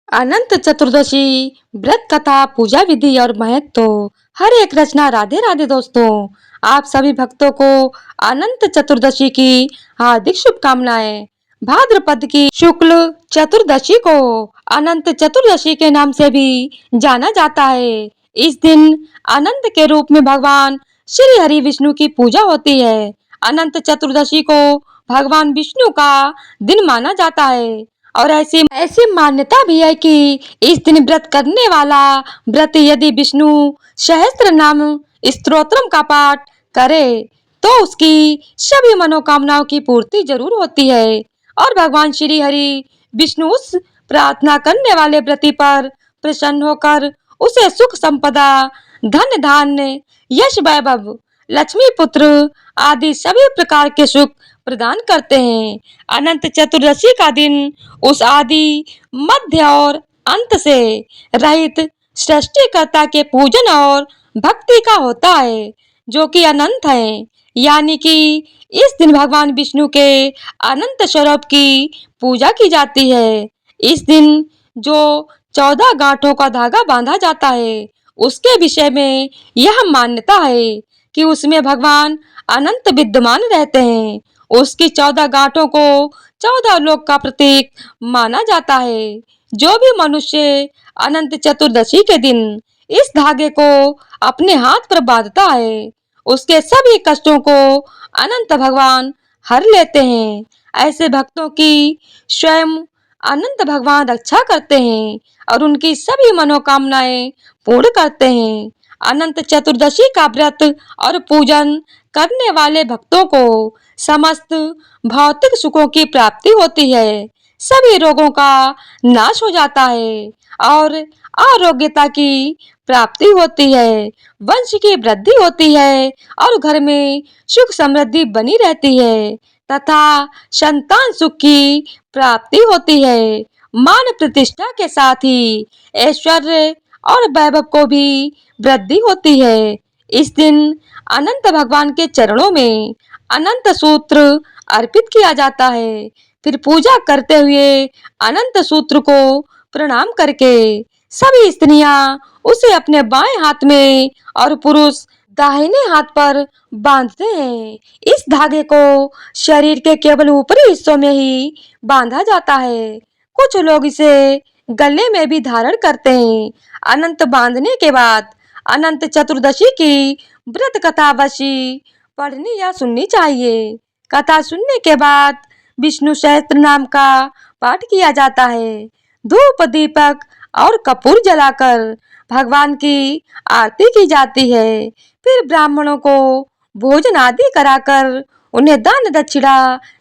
अनंत चतुर्दशी व्रत कथा पूजा विधि और महत्व। हर एक रचना राधे राधे दोस्तों। आप सभी भक्तों को अनंत चतुर्दशी की हार्दिक शुभकामनाएं। भाद्रपद की शुक्ल चतुर्दशी को अनंत चतुर्दशी के नाम से भी जाना जाता है। इस दिन अनंत के रूप में भगवान श्री हरि विष्णु की पूजा होती है। अनंत चतुर्दशी को भगवान विष्णु का दिन माना जाता है और ऐसी ऐसी मान्यता भी है कि इस दिन व्रत करने वाला व्रत यदि विष्णु सहस्त्र नाम स्तोत्रम का पाठ करे तो उसकी सभी मनोकामनाओं की पूर्ति जरूर होती है और भगवान श्री हरि विष्णु उस प्रार्थना करने वाले व्रती पर प्रसन्न होकर उसे सुख संपदा, धन धान्य, यश वैभव, लक्ष्मी पुत्र आदि सभी प्रकार के सुख प्रदान करते हैं। अनंत चतुर्दशी का दिन उस आदि, मध्य और अंत से रहित सृष्टिकर्ता के पूजन और भक्ति का होता है जो कि अनंत है। यानी कि इस दिन भगवान विष्णु के अनंत स्वरूप की पूजा की जाती है। इस दिन जो 14 गांठों का धागा बांधा जाता है उसके विषय में यह मान्यता है कि उसमें भगवान अनंत विद्यमान रहते हैं। उसकी 14 गांठों को 14 लोक का प्रतीक माना जाता है। जो भी मनुष्य अनंत चतुर्दशी के दिन इस धागे को अपने हाथ पर बांधता है उसके सभी कष्टों को अनंत भगवान हर लेते हैं। ऐसे भक्तों की स्वयं अनंत भगवान रक्षा करते हैं और उनकी सभी मनोकामनाएं पूर्ण करते हैं। अनंत चतुर्दशी का व्रत और पूजन करने वाले भक्तों को समस्त भौतिक सुखों की प्राप्ति होती है, सभी रोगों का नाश हो जाता है और आरोग्यता की प्राप्ति होती है, वंश की वृद्धि होती है और घर में सुख समृद्धि बनी रहती है तथा संतान सुख की प्राप्ति होती है। मान प्रतिष्ठा के साथ ही ऐश्वर्य और वैभव को भी वृद्धि होती है। इस दिन अनंत भगवान के चरणों में अनंत सूत्र अर्पित किया जाता है। फिर पूजा करते हुए अनंत सूत्र को प्रणाम करके सभी स्त्रियां उसे अपने बाएं हाथ में और पुरुष दाहिने हाथ पर बांधते हैं। इस धागे को शरीर के केवल ऊपरी हिस्सों में ही बांधा जाता है। कुछ लोग इसे गले में भी धारण करते हैं। अनंत बांधने के बाद अनंत चतुर्दशी की व्रत कथा अवश्य पढ़नी या सुननी चाहिए। कथा सुनने के बाद विष्णु सहस्त्र नाम का पाठ किया जाता है। धूप दीपक और कपूर जलाकर भगवान की आरती की जाती है। फिर ब्राह्मणों को भोजन आदि कराकर उन्हें दान दक्षिणा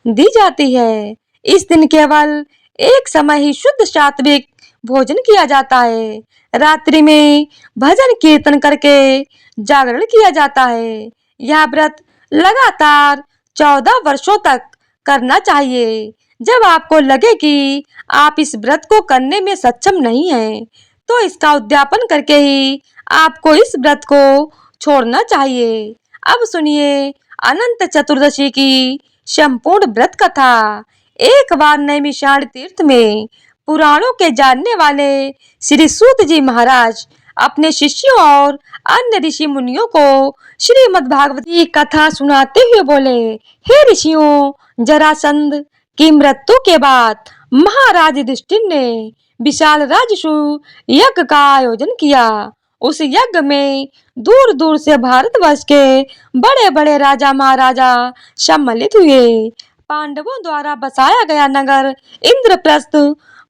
दी जाती है। इस दिन केवल एक समय ही शुद्ध सात्विक भोजन किया जाता है। रात्रि में भजन कीर्तन करके जागरण किया जाता है। यह व्रत लगातार 14 वर्षों तक करना चाहिए। जब आपको लगे कि आप इस व्रत को करने में सक्षम नहीं हैं, तो इसका उद्यापन करके ही आपको इस व्रत को छोड़ना चाहिए। अब सुनिए अनंत चतुर्दशी की संपूर्ण व्रत कथा। एक बार नैमिषारण्य तीर्थ में पुराणों के जानने वाले श्री सूत जी महाराज अपने शिष्यों और अन्य ऋषि मुनियों को श्रीमद् भागवत की कथा सुनाते हुए बोले, हे ऋषियों, जरासंध की मृत्यु के बाद महाराज युधिष्ठिर ने विशाल राजसू यज्ञ का आयोजन किया। उस यज्ञ में दूर दूर से भारतवर्ष के बड़े बड़े राजा महाराजा सम्मिलित हुए। पांडवों द्वारा बसाया गया नगर इंद्रप्रस्थ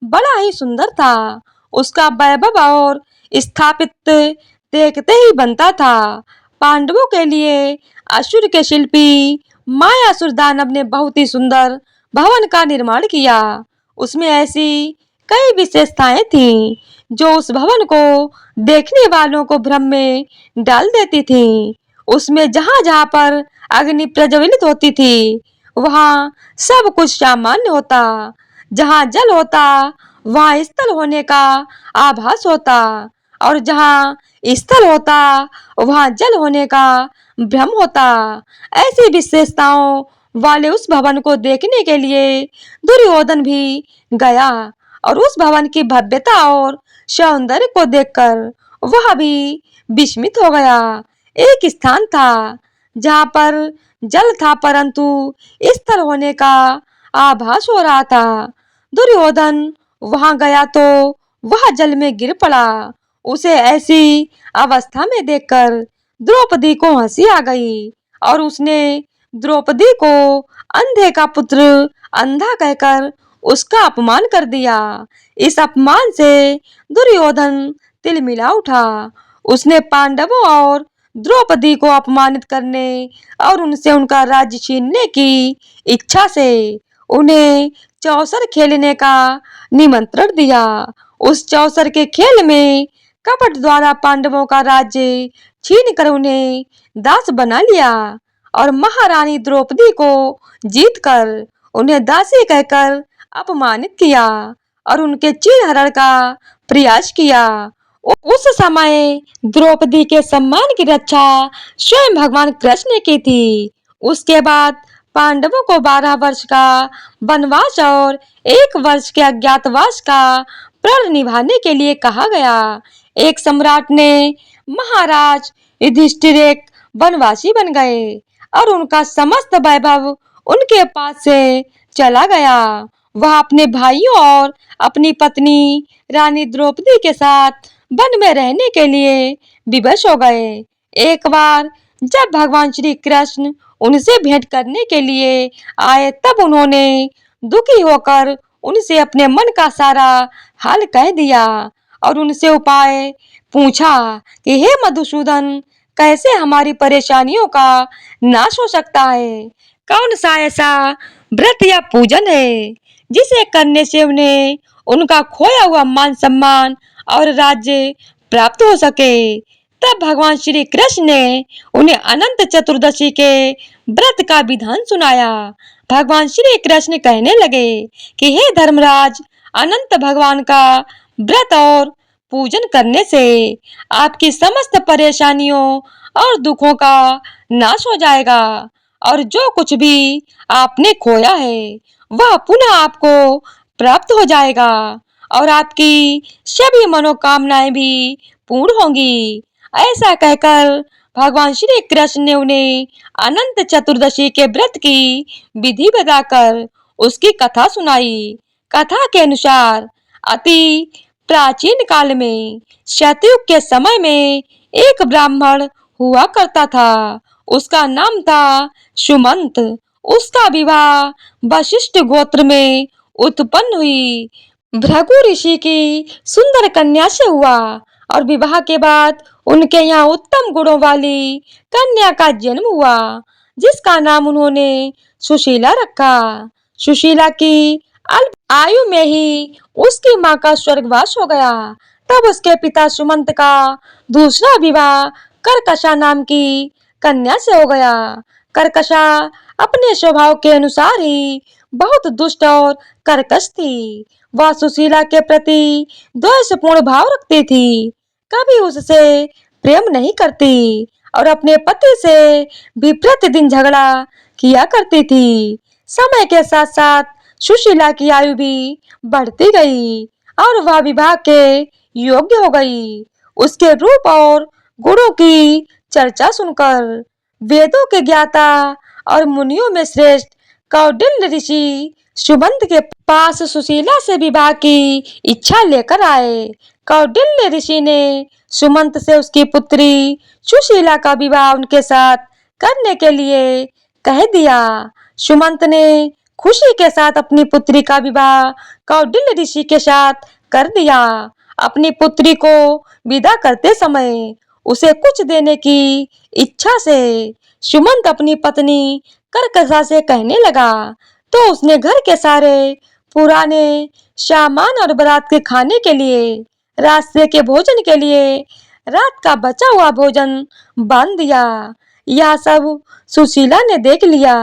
बड़ा ही सुंदर था। उसका वैभव और स्थापित देखते ही बनता था। पांडवों के लिए असुर के शिल्पी मायासुर दानव ने बहुत ही सुंदर भवन का निर्माण किया। उसमें ऐसी कई विशेषताएं थीं जो उस भवन को देखने वालों को भ्रम में डाल देती थीं। उसमें जहां जहां पर अग्नि प्रज्वलित होती थी वहां सब कुछ सामान्य होता। जहां जल होता वहां स्थल होने का आभास होता और जहां स्थल होता वहां जल होने का भ्रम होता। ऐसी विशेषताओं वाले उस भवन को देखने के लिए दुर्योधन भी गया और उस भवन की भव्यता और सौंदर्य को देखकर वह भी विस्मित हो गया। एक स्थान था जहाँ पर जल था, परंतु स्थल होने का आभास हो रहा था। दुर्योधन वहां गया तो वह जल में गिर पड़ा। उसे ऐसी अवस्था में देखकर द्रौपदी को हंसी आ गई और उसने द्रौपदी को अंधे का पुत्र अंधा कहकर उसका अपमान कर दिया। इस अपमान से दुर्योधन तिलमिला उठा। उसने पांडवों और द्रौपदी को अपमानित करने और उनसे उनका राज्य छीनने की इच्छा से उन्हें चौसर खेलने का निमंत्रण दिया। उस चौसर के खेल में कपट द्वारा पांडवों का राज्य छीन कर उन्हें दास बना लिया और महारानी द्रौपदी को जीतकर उन्हें दासी कहकर अपमानित किया और उनके चीरहरण का प्रयास किया। उस समय द्रौपदी के सम्मान की रक्षा स्वयं भगवान कृष्ण ने की थी। उसके बाद पांडवों को 12 वर्ष का वनवास और 1 वर्ष के अज्ञातवास का प्रण निभाने के लिए कहा गया। एक सम्राट ने महाराज युधिष्ठिर एक वनवासी बन गए और उनका समस्त वैभव उनके पास से चला गया। वह अपने भाइयों और अपनी पत्नी रानी द्रौपदी के साथ वन में रहने के लिए विवश हो गए। एक बार जब भगवान श्री कृष्ण उनसे भेंट करने के लिए आए, तब उन्होंने दुखी होकर उनसे अपने मन का सारा हाल कह दिया और उनसे उपाय पूछा कि हे मधुसूदन, कैसे हमारी परेशानियों का नाश हो सकता है? कौन सा ऐसा व्रत या पूजन है जिसे करने से उन्हें उनका खोया हुआ मान सम्मान और राज्य प्राप्त हो सके? तब भगवान श्री कृष्ण ने उन्हें अनंत चतुर्दशी के व्रत का विधान सुनाया। भगवान श्री कृष्ण कहने लगे कि हे धर्मराज, अनंत भगवान का व्रत और पूजन करने से आपकी समस्त परेशानियों और दुखों का नाश हो जाएगा और जो कुछ भी आपने खोया है वह पुनः आपको प्राप्त हो जाएगा और आपकी सभी मनोकामनाएं भी पूर्ण होंगी। ऐसा कहकर भगवान श्री कृष्ण ने उन्हें अनंत चतुर्दशी के व्रत की विधि बताकर उसकी कथा सुनाई। कथा के अनुसार अति प्राचीन काल में सतयुग के समय में एक ब्राह्मण हुआ करता था। उसका नाम था सुमंत। उसका विवाह वशिष्ठ गोत्र में उत्पन्न हुई भृगु ऋषि की सुंदर कन्या से हुआ और विवाह के बाद उनके यहाँ उत्तम गुणों वाली कन्या का जन्म हुआ, जिसका नाम उन्होंने सुशीला रखा। सुशीला की अल्प आयु में ही उसकी माँ का स्वर्गवास हो गया। तब उसके पिता सुमंत का दूसरा विवाह कर्कशा नाम की कन्या से हो गया। कर्कशा अपने स्वभाव के अनुसार ही बहुत दुष्ट और कर्कश थी। वह सुशीला के प्रति द्वेषपूर्ण भाव रखती थी, कभी उससे प्रेम नहीं करती और अपने पति से भी प्रतिदिन झगड़ा किया करती थी। समय के साथ साथ सुशीला की आयु भी बढ़ती गई और वह विवाह के योग्य हो गई। उसके रूप और गुणों की चर्चा सुनकर वेदों के ज्ञाता और मुनियों में श्रेष्ठ कौटिल्य ऋषि सुमंत के पास सुशीला से विवाह की इच्छा लेकर आए। कौटिल्य ऋषि ने सुमंत से उसकी पुत्री सुशीला का विवाह उनके साथ करने के लिए कह दिया। सुमंत ने खुशी के साथ अपनी पुत्री का विवाह कौटिल्य ऋषि के साथ कर दिया। अपनी पुत्री को विदा करते समय उसे कुछ देने की इच्छा से सुमंत अपनी पत्नी कर्कशा से कहने लगा, तो उसने घर के सारे पुराने सामान और बारात के खाने के लिए, रास्ते के भोजन के लिए रात का बचा हुआ भोजन बांध दिया। यह सब सुशीला ने देख लिया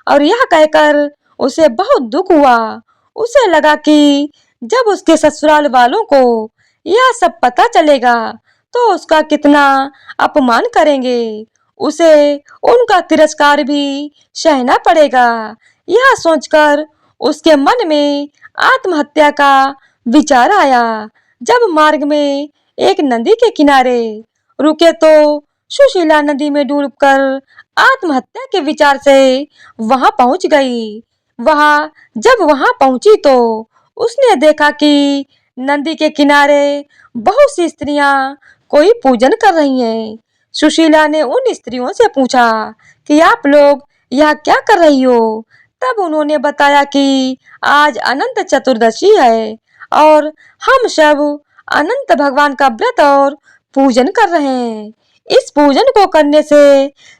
और यह कहकर उसे बहुत दुख हुआ। उसे लगा कि जब उसके ससुराल वालों को यह सब पता चलेगा तो उसका कितना अपमान करेंगे, उसे उनका तिरस्कार भी सहना पड़ेगा। यह सोचकर उसके मन में आत्महत्या का विचार आया। जब मार्ग में एक नदी के किनारे रुके तो सुशीला नदी में डूबकर आत्महत्या के विचार से वहां पहुंच गई। जब वहां पहुंची तो उसने देखा कि नदी के किनारे बहुत सी स्त्रियां कोई पूजन कर रही हैं। सुशीला ने उन स्त्रियों से पूछा कि आप लोग यह क्या कर रही हो? तब उन्होंने बताया कि आज अनंत चतुर्दशी है और हम सब अनंत भगवान का व्रत और पूजन कर रहे हैं। इस पूजन को करने से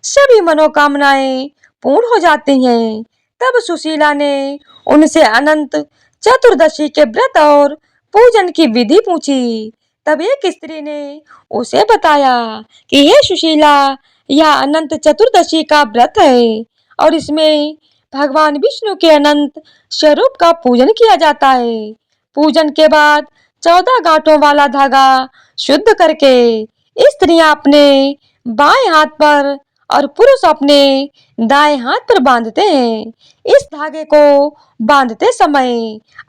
सभी मनोकामनाएं पूर्ण हो जाती हैं। तब सुशीला ने उनसे अनंत चतुर्दशी के व्रत और पूजन की विधि पूछी। तब एक स्त्री ने उसे बताया कि हे सुशीला, यह अनंत चतुर्दशी का व्रत है और इसमें भगवान विष्णु के अनंत स्वरूप का पूजन किया जाता है। पूजन के बाद 14 गांठों वाला धागा शुद्ध करके स्त्रियां अपने बाएं हाथ पर और पुरुष अपने दाएं हाथ पर बांधते हैं। इस धागे को बांधते समय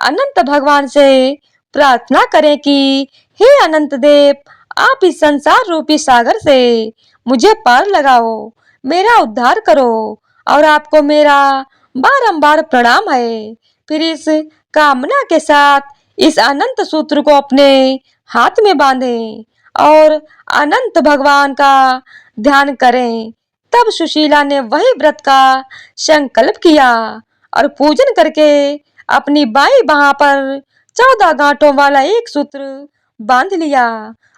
अनंत भगवान से प्रार्थना करें कि हे अनंत देव, आप इस संसार रूपी सागर से मुझे पार लगाओ, मेरा उद्धार करो और आपको मेरा बारंबार प्रणाम है। फिर इस कामना के साथ इस अनंत सूत्र को अपने हाथ में बांधें और अनंत भगवान का ध्यान करें। तब सुशीला ने वही व्रत का संकल्प किया और पूजन करके अपनी बाईं बाह पर 14 गांठों वाला एक सूत्र बांध लिया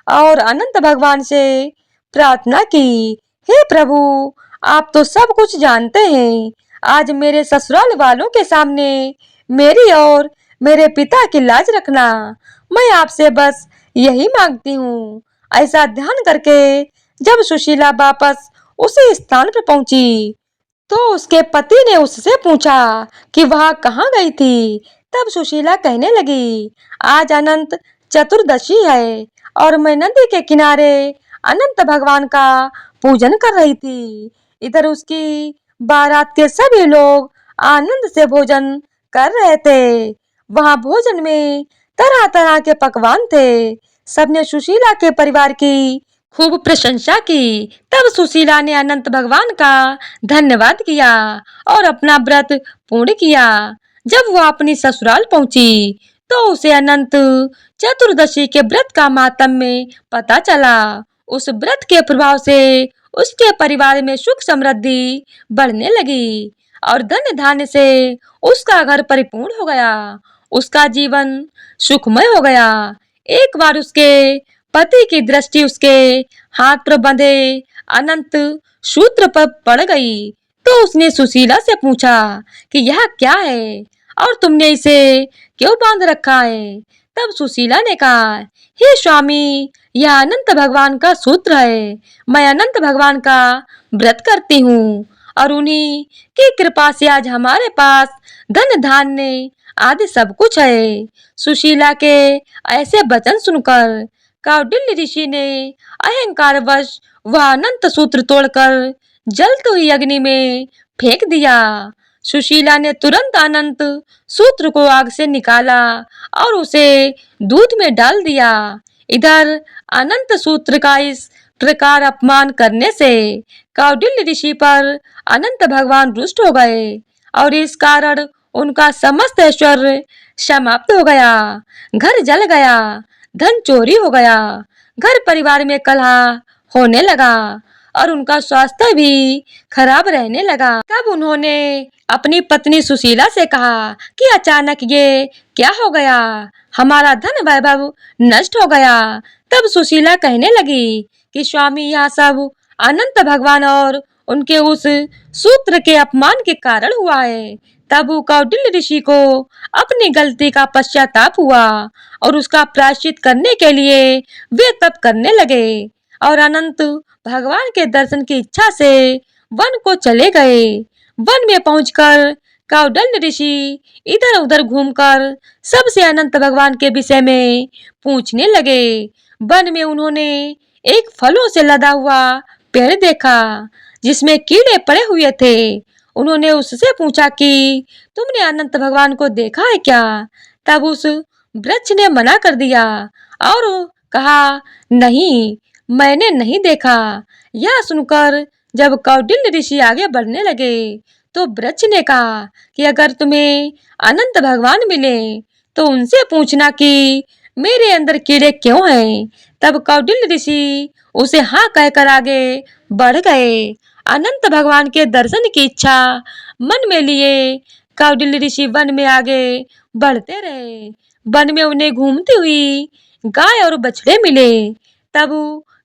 और अनंत भगवान से प्रार्थना की, हे प्रभु, आप तो सब कुछ जानते हैं। आज मेरे ससुराल वालों के सामने मेरी और मेरे पिता की लाज रखना। मैं आपसे बस यही मांगती हूँ। ऐसा ध्यान करके जब सुशीला वापस उसी स्थान पर पहुंची तो उसके पति ने उससे पूछा कि वह कहाँ गई थी। तब सुशीला कहने लगी, आज अनंत चतुर्दशी है और मैं नदी के किनारे अनंत भगवान का पूजन कर रही थी। इधर उसकी बारात के सभी लोग आनंद से भोजन कर रहे थे। वहां भोजन में तरह तरह के पकवान थे। सबने सुशीला के परिवार की खूब प्रशंसा की। तब सुशीला ने अनंत भगवान का धन्यवाद किया और अपना व्रत पूर्ण किया। जब वह अपनी ससुराल पहुंची तो उसे अनंत चतुर्दशी के व्रत का माहात्म्य पता चला। उस व्रत के प्रभाव से उसके परिवार में सुख समृद्धि बढ़ने लगी और धन धान्य से उसका घर परिपूर्ण हो गया। उसका जीवन सुखमय हो गया। एक बार उसके पति की दृष्टि उसके हाथ पर बंधे अनंत सूत्र पर पड़ गई तो उसने सुशीला से पूछा कि यह क्या है और तुमने इसे क्यों बांध रखा है? तब सुशीला ने कहा, हे स्वामी, यह अनंत भगवान का सूत्र है। मैं अनंत भगवान का व्रत करती हूँ और उन्हीं की कृपा से आज हमारे पास धन धान्य आदि सब कुछ है। सुशीला के ऐसे वचन सुनकर कौटिल्य ऋषि ने अहंकारवश वह अनंत सूत्र तोड़कर जलती हुई अग्नि में फेंक दिया। सुशीला ने तुरंत अनंत सूत्र को आग से निकाला और उसे दूध में डाल दिया। इधर अनंत सूत्र का इस प्रकार अपमान करने से कौटिल्य ऋषि पर अनंत भगवान रुष्ट हो गए और इस कारण उनका समस्त ऐश्वर्य समाप्त हो गया। घर जल गया, धन चोरी हो गया, घर परिवार में कलह होने लगा और उनका स्वास्थ्य भी खराब रहने लगा। तब उन्होंने अपनी पत्नी सुशीला से कहा कि अचानक ये क्या हो गया? हमारा धन वैभव नष्ट हो गया। तब सुशीला कहने लगी कि स्वामी, यह सब अनंत भगवान और उनके उस सूत्र के अपमान के कारण हुआ है। तब कौटिल्य ऋषि को अपनी गलती का पश्चाताप हुआ और उसका प्रायश्चित करने के लिए वे तप करने लगे और अनंत भगवान के दर्शन की इच्छा से वन को चले गए। वन में पहुंचकर कौटिल्य ऋषि इधर उधर घूमकर सबसे अनंत भगवान के विषय में पूछने लगे। वन में उन्होंने एक फलों से लदा हुआ पेड़ देखा जिसमें कीड़े पड़े हुए थे। उन्होंने उससे पूछा कि तुमने अनंत भगवान को देखा है क्या? तब उस वृक्ष ने मना कर दिया और कहा, नहीं, मैंने नहीं देखा। यह सुनकर जब कौटिल्य ऋषि आगे बढ़ने लगे तो वृक्ष ने कहा कि अगर तुम्हें अनंत भगवान मिले तो उनसे पूछना कि मेरे अंदर कीड़े क्यों हैं। तब कौटिल्य ऋषि उसे हाँ कहकर आगे बढ़ गए। अनंत भगवान के दर्शन की इच्छा मन में लिए कौटिल्य ऋषि वन में आगे बढ़ते रहे। वन में उन्हें घूमती हुई गाय और बछड़े मिले। तब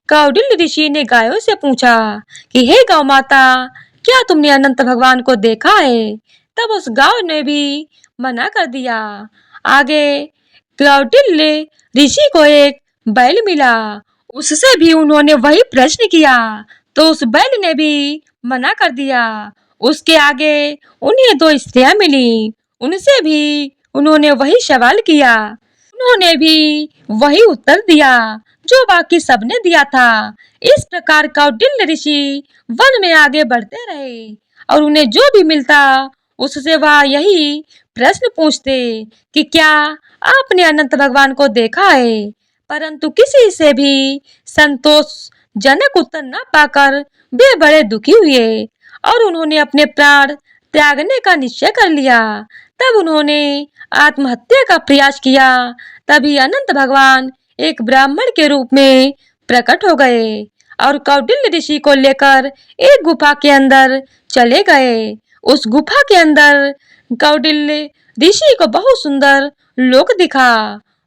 कौटिल्य ऋषि ने गायों से पूछा कि हे गौ माता, क्या तुमने अनंत भगवान को देखा है। तब उस गाय ने भी मना कर दिया। आगे कौटिल्य ऋषि को एक बैल मिला, उससे भी उन्होंने वही प्रश्न किया तो उस बैल ने भी मना कर दिया। उसके आगे उन्हें दो स्त्रियां मिली, उनसे भी उन्होंने वही सवाल किया। उन्होंने भी वही उत्तर दिया जो बाकी सबने दिया था। इस प्रकार कौटिल्य ऋषि वन में आगे बढ़ते रहे और उन्हें जो भी मिलता उससे वह यही प्रश्न पूछते कि क्या आपने अनंत भगवान को देखा है। परंतु किसी से भी संतोषजनक उत्तर न पाकर वे बड़े दुखी हुए और उन्होंने अपने प्राण त्यागने का निश्चय कर लिया। तब उन्होंने आत्महत्या का प्रयास किया। तभी अनंत भगवान एक ब्राह्मण के रूप में प्रकट हो गए और कौटिल्य ऋषि को लेकर एक गुफा के अंदर चले गए। उस गुफा के अंदर कौटिल्य ऋषि को बहुत सुंदर लोक दिखा।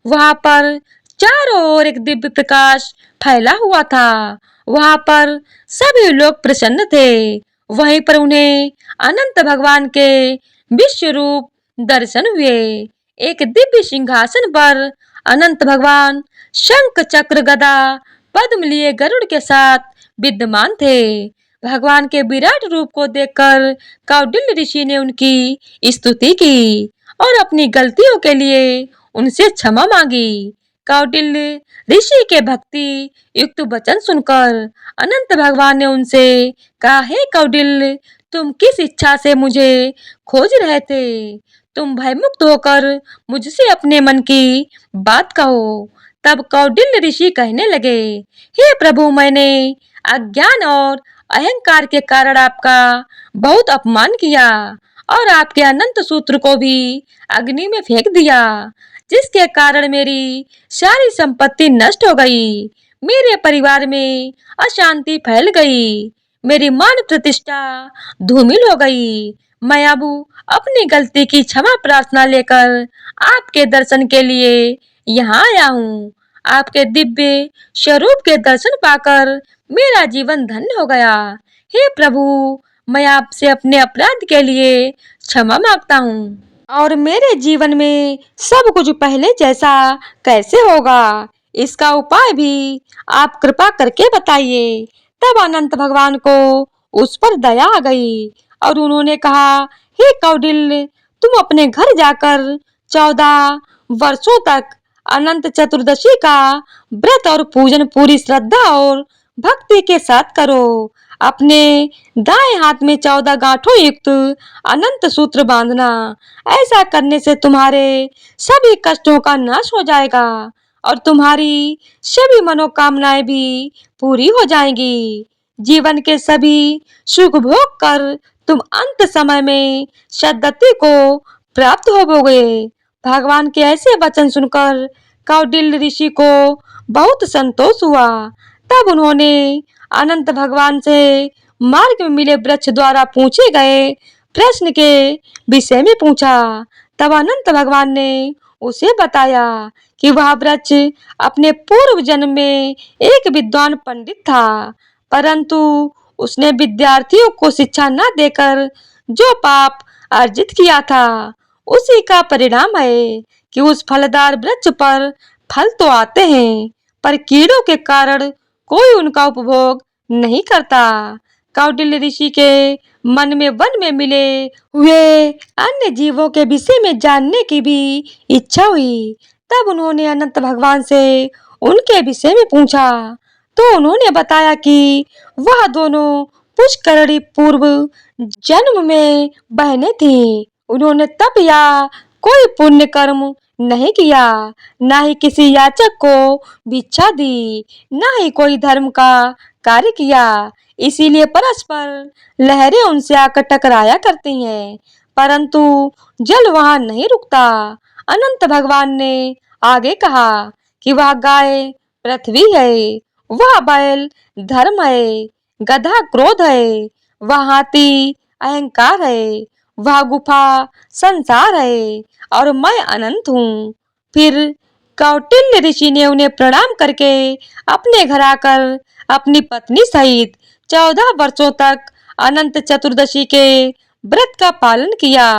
वहां पर चारों ओर एक दिव्य प्रकाश फैला हुआ था। वहां पर सभी लोग प्रसन्न थे। वहीं पर उन्हें अनंत भगवान के विश्व रूप दर्शन हुए। एक दिव्य सिंहासन पर अनंत भगवान शंख चक्र गदा पद्म लिए गरुड़ के साथ विद्यमान थे। भगवान के विराट रूप को देखकर कौटिल्य ऋषि ने उनकी स्तुति की और अपनी गलतियों के लिए उनसे क्षमा मांगी। कौटिल्य ऋषि के भक्ति युक्त वचन सुनकर अनंत भगवान ने उनसे कहा, हे कौटिल्य, तुम किस इच्छा से मुझे खोज रहे थे। तुम भयमुक्त होकर मुझसे अपने मन की बात कहो। तब कौटिल्य ऋषि कहने लगे, हे प्रभु, मैंने अज्ञान और अहंकार के कारण आपका बहुत अपमान किया और आपके अनंत सूत्र को भी अग्नि में फेंक दिया, जिसके कारण मेरी सारी संपत्ति नष्ट हो गई। मेरे परिवार में अशांति फैल गई। मेरी मान प्रतिष्ठा धूमिल हो गई। मैं अब अपनी गलती की क्षमा प्रार्थना लेकर आपके दर्शन के लिए यहाँ आया हूँ। आपके दिव्य स्वरूप के दर्शन पाकर मेरा जीवन धन्य हो गया। हे प्रभु, मैं आपसे अपने अपराध के लिए क्षमा मांगता हूँ और मेरे जीवन में सब कुछ पहले जैसा कैसे होगा, इसका उपाय भी आप कृपा करके बताइए। तब अनंत भगवान को उस पर दया आ गई और उन्होंने कहा, हे कौटिल्य, तुम अपने घर जाकर 14 वर्षों तक अनंत चतुर्दशी का व्रत और पूजन पूरी श्रद्धा और भक्ति के साथ करो। अपने दाएं हाथ में 14 गांठों युक्त अनंत सूत्र बांधना। ऐसा करने से तुम्हारे सभी कष्टों का नाश हो जाएगा और तुम्हारी सभी मनोकामनाएं भी पूरी हो जाएंगी। जीवन के सभी सुख भोग कर तुम अंत समय में सद्गति को प्राप्त होवोगे। भगवान के ऐसे वचन सुनकर कौटिल्य ऋषि को बहुत संतोष हुआ। तब उन्होंने अनंत भगवान से मार्ग में मिले वृक्ष द्वारा पूछे गए प्रश्न के विषय में पूछा। तब अनंत भगवान ने उसे बताया कि वह वृक्ष अपने पूर्व जन्म में एक विद्वान पंडित था, परंतु उसने विद्यार्थियों को शिक्षा न देकर जो पाप अर्जित किया था, उसी का परिणाम है कि उस फलदार वृक्ष पर फल तो आते हैं, पर कीड़ों के कारण कोई उनका उपभोग नहीं करता। कौटिल्य ऋषि के मन में वन में मिले हुए अन्य जीवों के विषय में जानने की भी इच्छा हुई। तब उन्होंने अनंत भगवान से उनके विषय में पूछा तो उन्होंने बताया कि वह दोनों पुष्करणी पूर्व जन्म में बहनें थीं। उन्होंने तप या कोई पुण्य कर्म नहीं किया, ना ही किसी याचक को भिक्षा दी, ना ही कोई धर्म का कार्य किया। इसीलिए परस्पर लहरें उनसे आकर टकराया करती हैं, परंतु जल वहां नहीं रुकता। अनंत भगवान ने आगे कहा कि वह गाय पृथ्वी है, वह बैल धर्म है, गधा क्रोध है, वह हाथी अहंकार है, वह गुफा संसार है और मैं अनंत हूँ। फिर कौटिल्य ऋषि ने उन्हें प्रणाम करके अपने घर आकर अपनी पत्नी सहित 14 वर्षों तक अनंत चतुर्दशी के व्रत का पालन किया।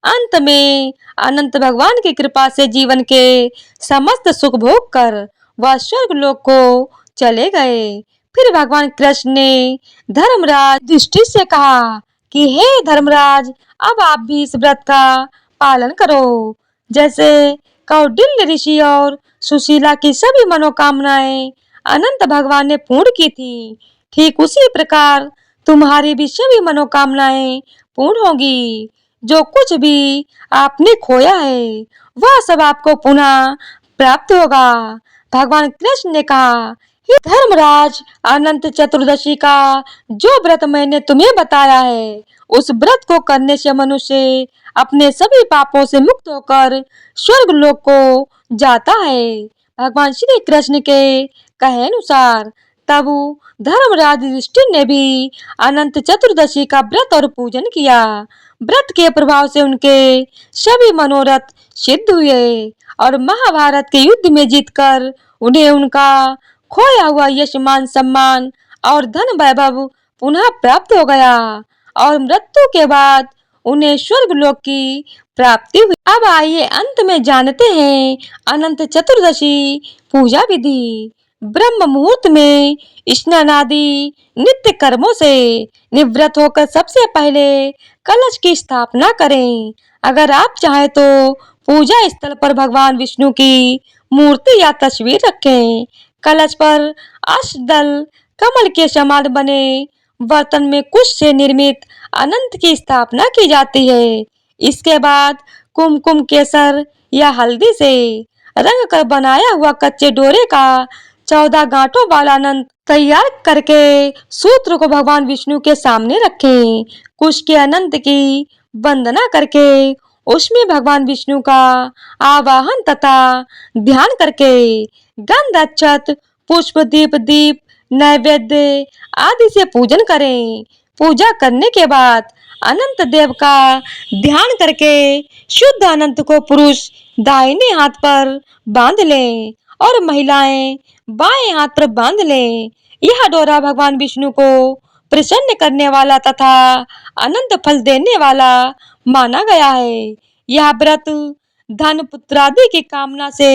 अंत में अनंत भगवान की कृपा से जीवन के समस्त सुख भोग कर वह स्वर्ग लोक को चले गए। फिर भगवान कृष्ण ने धर्मराज युधिष्ठिर से कहा कि हे धर्मराज, अब आप भी इस व्रत का पालन करो। जैसे कौटिल्य ऋषि और सुशीला की सभी मनोकामनाएं अनंत भगवान ने पूर्ण की थी, ठीक उसी प्रकार तुम्हारी भी सभी मनोकामनाएं पूर्ण होगी। जो कुछ भी आपने खोया है वह सब आपको पुनः प्राप्त होगा। भगवान कृष्ण ने कहा, हे धर्मराज, अनंत चतुर्दशी का जो व्रत मैंने तुम्हें बताया है, उस व्रत को करने से मनुष्य अपने सभी पापों से मुक्त होकर स्वर्ग लोक को जाता है। भगवान श्री कृष्ण के कहे अनुसार तब धर्मराज युधिष्ठिर ने भी अनंत चतुर्दशी का व्रत और पूजन किया। व्रत के प्रभाव से उनके सभी मनोरथ सिद्ध हुए और महाभारत के युद्ध में जीतकर उन्हें उनका खोया हुआ यश मान सम्मान और धन वैभव पुनः प्राप्त हो गया और मृत्यु के बाद उन्हें स्वर्ग लोक की प्राप्ति हुई। अब आइए अंत में जानते हैं अनंत चतुर्दशी पूजा विधि। ब्रह्म मुहूर्त में स्नान आदि नित्य कर्मों से निवृत्त होकर सबसे पहले कलश की स्थापना करें। अगर आप चाहें तो पूजा स्थल पर भगवान विष्णु की मूर्ति या तस्वीर रखें। कलश पर अष्टदल कमल के समान बने बर्तन में कुश से निर्मित अनंत की स्थापना की जाती है। इसके बाद कुमकुम केसर या हल्दी से रंग कर बनाया हुआ कच्चे डोरे का 14 गांठों वाला अनंत तैयार करके सूत्र को भगवान विष्णु के सामने रखें। कुश के अनंत की वंदना करके उसमें भगवान विष्णु का आवाहन तथा ध्यान करके गंध अक्षत पुष्प दीप नैवेद्य आदि से पूजन करें। पूजा करने के बाद अनंत देव का ध्यान करके शुद्ध अनंत को पुरुष दाहिने हाथ पर बांध लें और महिलाएं बाएं हाथ पर बांध लें। यह डोरा भगवान विष्णु को प्रसन्न करने वाला तथा अनंत फल देने वाला माना गया है। यह व्रत धन पुत्र आदि की कामना से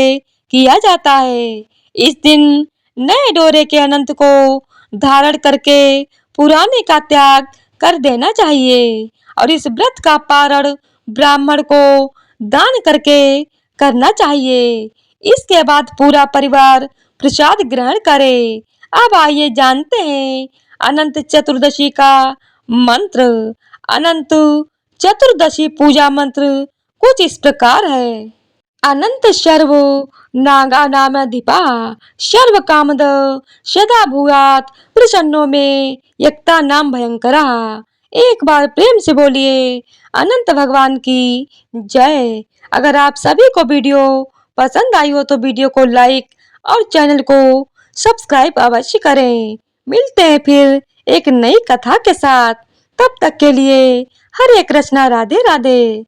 किया जाता है। इस दिन नए डोरे के अनंत को धारण करके पुराने का त्याग कर देना चाहिए और इस व्रत का पारण ब्राह्मण को दान करके करना चाहिए। इसके बाद पूरा परिवार प्रसाद ग्रहण करे। अब आइए जानते हैं अनंत चतुर्दशी का मंत्र। अनंत चतुर्दशी पूजा मंत्र कुछ इस प्रकार है। अनंत सर्व नागानामधिपा सर्व कामद सदा भूयात् प्रसन्नो में एकता नाम भयंकरा। एक बार प्रेम से बोलिए अनंत भगवान की जय। अगर आप सभी को वीडियो पसंद आई हो तो वीडियो को लाइक और चैनल को सब्सक्राइब अवश्य करें। मिलते हैं फिर एक नई कथा के साथ। तब तक के लिए हरे कृष्णा, राधे राधे।